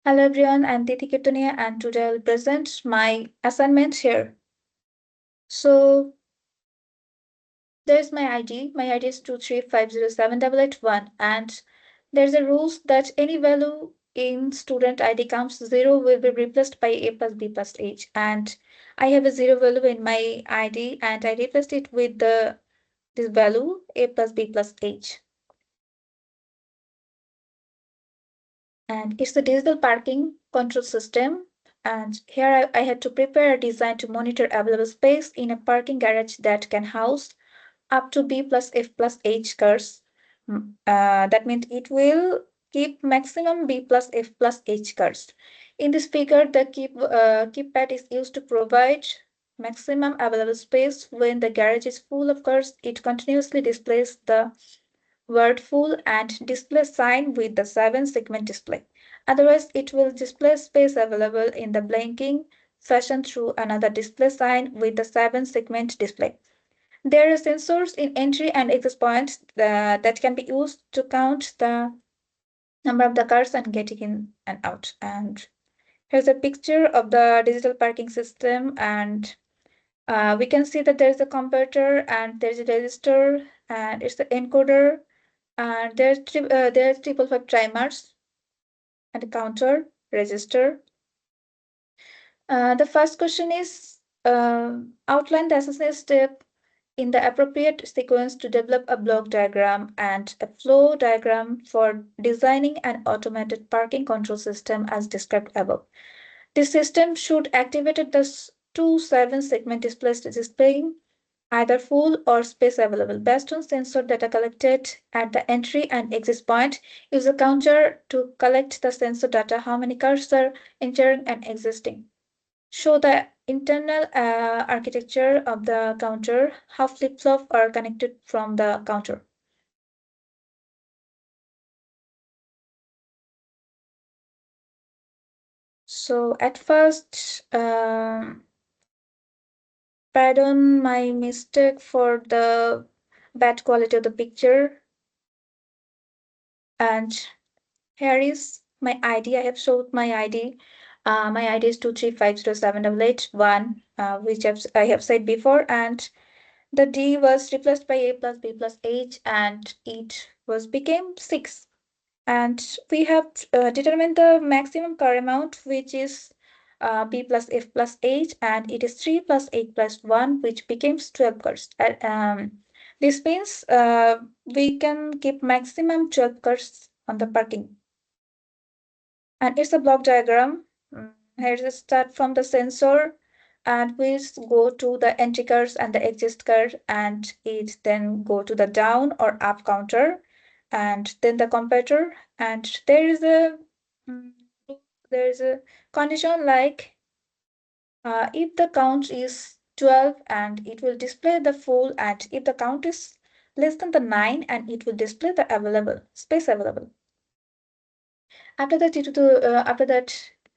Hello everyone, I'm Tithi Kirtania and today I'll present my assignment here. So there's my ID. My ID is 235078881 and there's a rules that any value in student ID comes 0 will be replaced by A plus B plus H. And I have a 0 value in my ID and I replaced it with this value A plus B plus H. And it's the digital parking control system. And here I had to prepare a design to monitor available space in a parking garage that can house up to B plus F plus H cars. That means it will keep maximum B plus F plus H cars. In this figure, the keypad is used to provide maximum available space. When the garage is full of cars, it continuously displays the word full and display sign with the 7-segment display. Otherwise, it will display space available in the blinking fashion through another display sign with the 7-segment display. There are sensors in entry and exit points that can be used to count the number of the cars and getting in and out. And here's a picture of the digital parking system, and we can see that there's a computer and there's a register and it's the encoder and there's triple five timers and a counter register. The first question is outline the assessment step in the appropriate sequence to develop a block diagram and a flow diagram for designing an automated parking control system as described above. This system should activate the two 7-segment displays displaying either full or space available. Based on sensor data collected at the entry and exit point, use a counter to collect the sensor data, how many cars are entering and exiting. Show the internal architecture of the counter, how flip-flops are connected from the counter. So at first, pardon my mistake for the bad quality of the picture. And here is my ID. I have showed my ID. My ID is 235078881, which I have said before, and the D was replaced by A plus B plus H, and it was became 6. And we have determined the maximum car amount, which is B plus F plus H, and it is 3 plus 8 plus 1, which becomes 12 cars. This means we can keep maximum 12 cars on the parking. And it's a block diagram. Here's a start from the sensor, and we go to the entry cars and the exit car, and it then go to the down or up counter, and then the comparator. And mm, there is a condition like if the count is 12 and it will display the full, and if the count is less than the 9 and it will display the available space available. After that,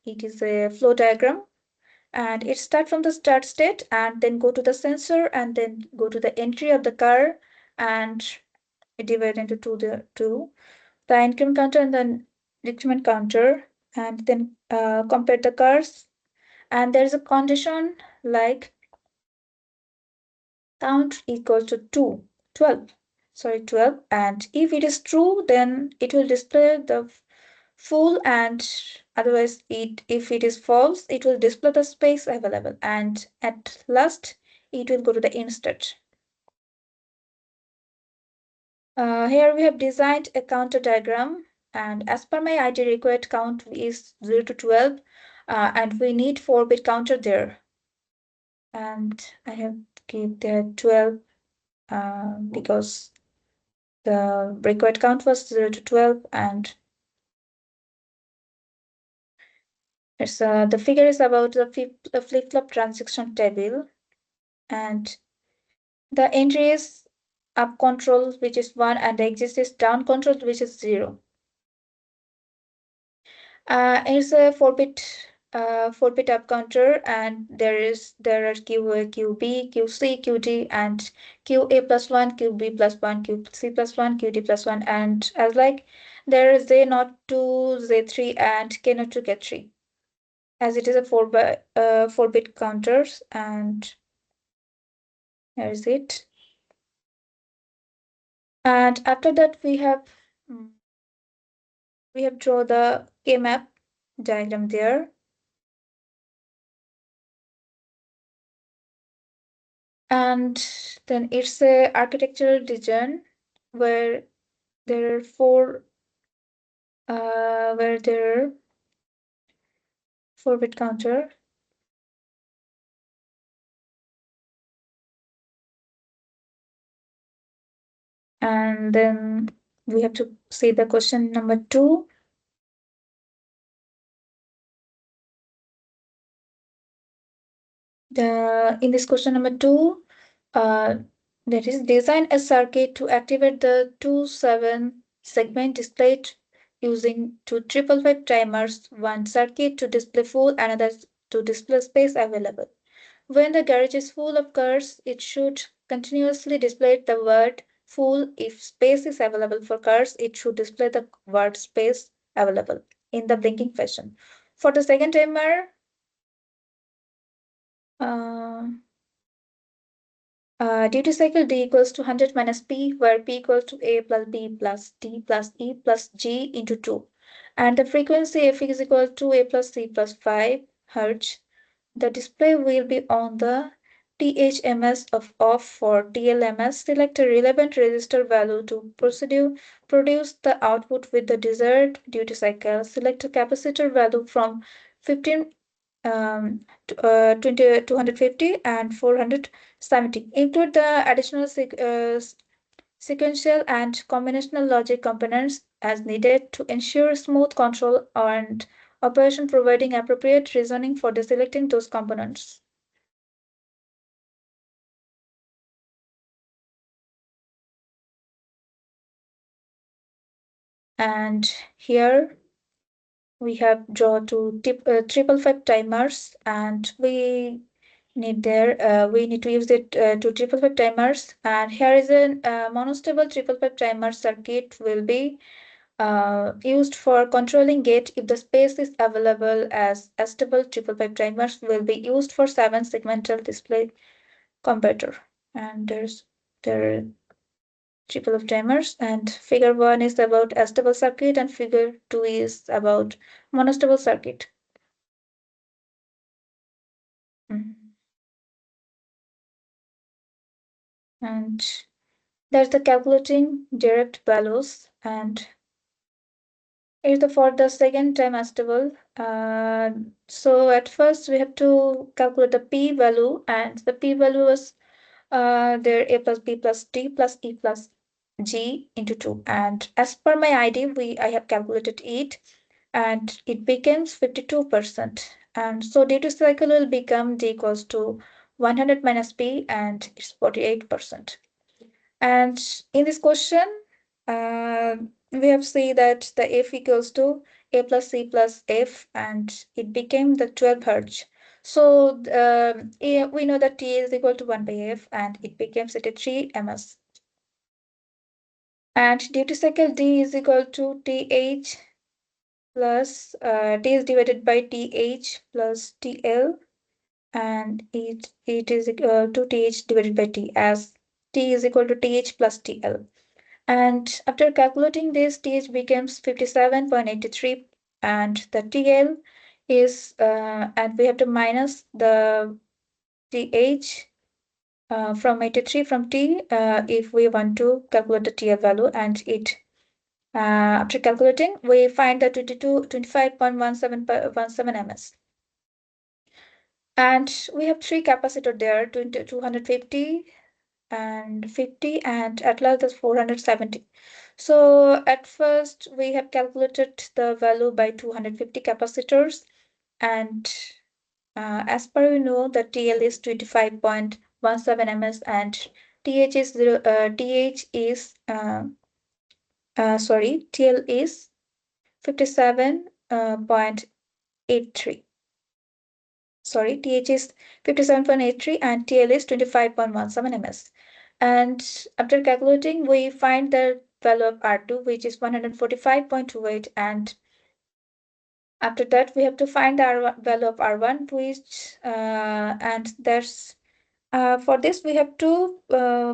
it is a flow diagram, and it starts from the start state and then go to the sensor and then go to the entry of the car, and it divide into the increment counter and the decrement counter, and then compare the cars. And there is a condition like count equals to 12. And if it is true, then it will display the full, and otherwise if it is false, it will display the space available, and at last it will go to the insert. Here we have designed a counter diagram, and as per my ID required count is 0 to 12, and we need 4-bit counter there, and I have keep there 12 because the required count was 0 to 12, and it's the figure is about the flip-flop transaction table, and the entry is up control, which is 1, and the exit is down control, which is 0. It's a 4-bit 4-bit up counter, and there are QA, QB, QC, QD, and QA plus one, QB plus one, QC plus one, QD plus one, and as like there is Z02, Z3, and K02, K3, as it is a 4-bit counters, and here is it. And after that mm, we have draw the K map diagram there. And then it's a architectural design where there are where there are 4-bit counter, and then we have to see the question number 2. In this question number 2, uh, that is design a circuit to activate the 2 7 segment display using 2 555 timers, one circuit to display full, another to display space available. When the garage is full of cars, it should continuously display the word full. If space is available for cars, it should display the word space available in the blinking fashion. For the second timer, uh, duty cycle D equals to 100 minus P, where P equals to A plus B plus D plus E plus G into 2. And the frequency F is equal to A plus C plus 5 Hertz. The display will be on the THMS of off for TLMS. Select a relevant resistor value to produce the output with the desired duty cycle. Select a capacitor value from 15 20, 250 and 470. Include the additional sequential and combinational logic components as needed to ensure smooth control and operation, providing appropriate reasoning for deselecting those components. And here we have draw two 555 timers, and we need to use it to 555 timers. And here is a monostable 555 timer circuit will be used for controlling gate if the space is available, as stable 555 timers will be used for 7 segmental display comparator. And there are triple of timers, and figure 1 is about stable circuit and figure 2 is about monostable circuit. Mhm. And there's the calculating direct values, and it's the for the second time stable. So at first we have to calculate the p value, and the p value was there a plus b plus d plus e plus g into 2. And as per my ID, I have calculated it, and it becomes 52%. And so duty cycle will become d equals to 100 minus p, and it's 48%. And in this question, uh, we have seen that the f equals to a plus c plus f, and it became the 12 hertz. So we know that t is equal to 1 by f, and it becomes at a 3 ms. And duty cycle d is equal to th plus t is divided by th plus tl, and it is equal to th divided by t, as t is equal to th plus tl. And after calculating this, TH becomes 57.83, and the TL is, and we have to minus the TH from 83 from T if we want to calculate the TL value, and after calculating, we find the 25.17 ms. And we have 3 capacitor there, 250 and 50, and at last is 470. So at first we have calculated the value by 250 capacitors, and as per we know the TL is 25.17 ms, and TH is TL is 57.83. TH is 57.83 and TL is 25.17 ms. And after calculating, we find the value of R2, which is 145.28, and after that we have to find the value of R1, which and there's for this we have to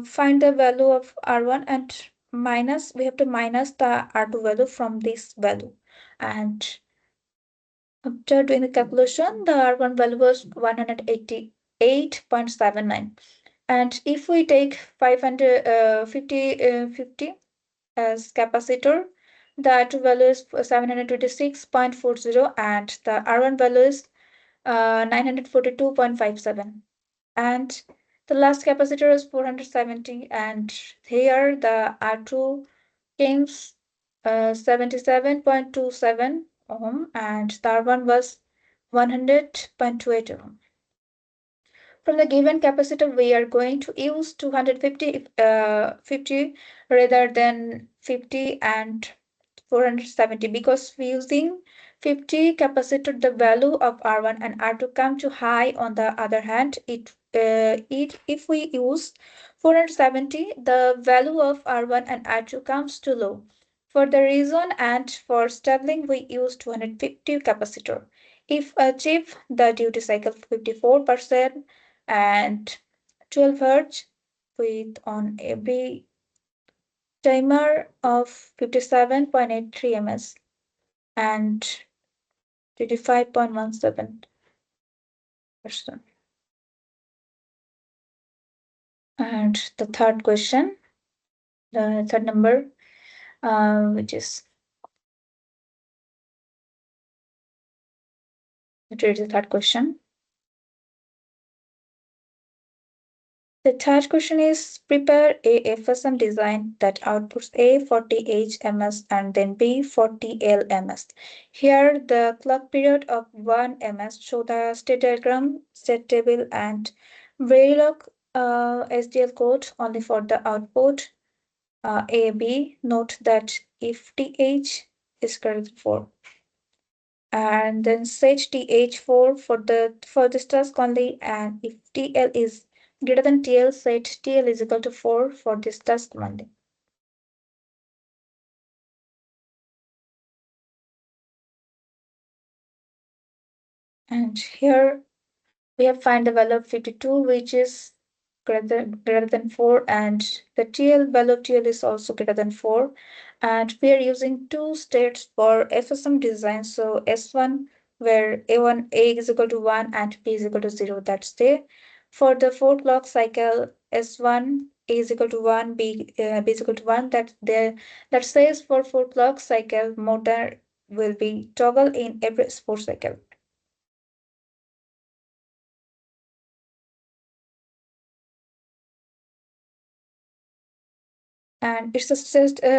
find the value of R1 and we have to minus the R2 value from this value. And after doing the calculation, the R1 value was 188.79. And if we take 550 as capacitor, the R2 value is 726.40 and the R1 value is 942.57. And the last capacitor is 470, and here the R2 came 77.27 ohm and the R1 was 100.28 ohm. From the given capacitor, we are going to use 250 50 rather than 50 and 470, because we using 50 capacitor, the value of R1 and R2 come to high. On the other hand, if we use 470, the value of R1 and R2 comes to low. For the reason and for stabilizing, we use 250 capacitor. If achieve the duty cycle 54% and 12 hertz with on every timer of 57.83 ms and 25.17%. And the third question, the third number, which is the third question. The third question is prepare a FSM design that outputs A 40H ms and then B 40L ms. Here the clock period of 1 ms show the state diagram, state table and Verilog SDL code only for the output A B. Note that if TH is greater than 4 and then set TH4 for this task only, and if TL is greater than TL, set TL is equal to 4 for this task only. And here we have find the value of 52, which is greater than 4, and the TL value of TL is also greater than 4. And we are using two states for FSM design. So S1 where A is equal to 1 and B is equal to 0, that's there. For the 4 clock cycle, S1 A is equal to 1, B is equal to 1, that says for 4 clock cycle motor will be toggle in every 4 cycle. And it's a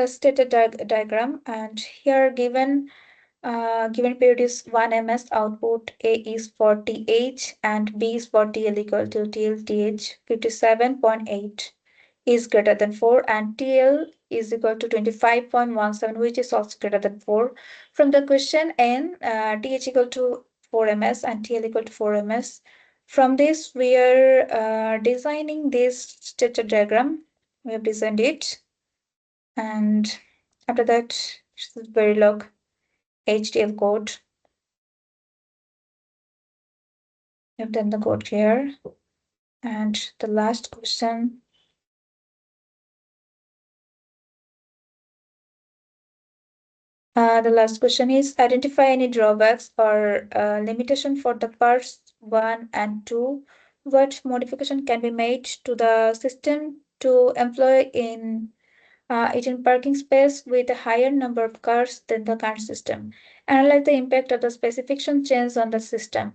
stated diagram, and here given period is 1 ms, output A is 40H and B is 40L equal to TLTH 57.8 is greater than 4 and TL is equal to 25.17, which is also greater than 4. From the question N, TH equal to 4 ms and TL equal to 4 ms. From this, we are designing this stated diagram. We have designed it, and after that, this is Verilog HDL code. We have done the code here. And the last question. The last question is identify any drawbacks or limitation for the parts 1 and 2. What modification can be made to the system to employ it in parking space with a higher number of cars than the current system? Analyze the impact of the specification change on the system.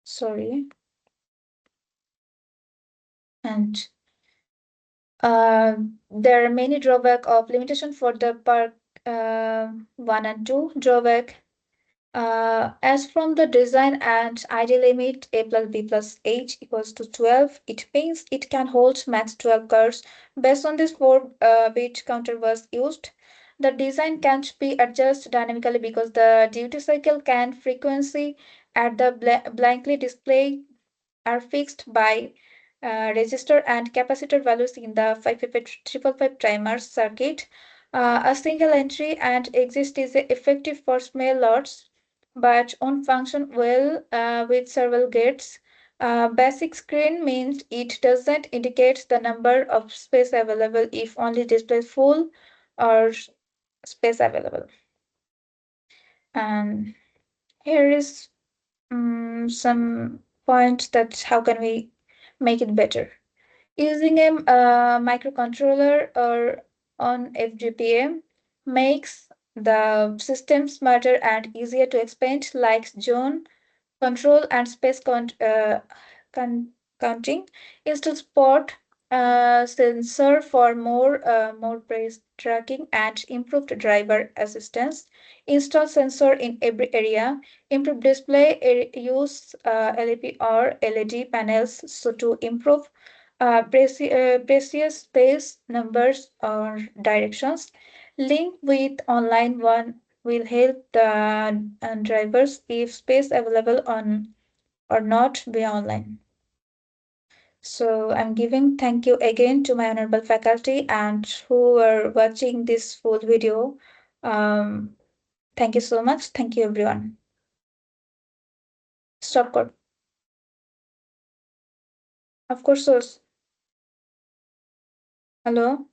Sorry. And there are many drawback of limitation for the park 1 and 2. Drawback As from the design and ID limit, a plus b plus h equals to 12, it means it can hold max 12 cars. Based on this 4-bit counter was used. The design can't be adjusted dynamically because the duty cycle can frequency at the blankly display are fixed by resistor and capacitor values in the 555 timer circuit. A single entry and exit is effective for small lots but won't function well with several gates. Basic screen means it doesn't indicate the number of space available if only displays full or space available. And here is some points that how can we make it better. Using a microcontroller or on FGPM makes the system smarter and easier to explain, like zone control and space con- counting. Install spot sensor for more praise tracking and improved driver assistance. Install sensor in every area. Improve display use LEP or LED panels so to improve precious space numbers or directions. Link with online one will help the drivers if space available on or not via online. So I'm giving thank you again to my honorable faculty and who are watching this full video. Um, Thank you so much. Thank you everyone. Stop code. Of course, source. Hello.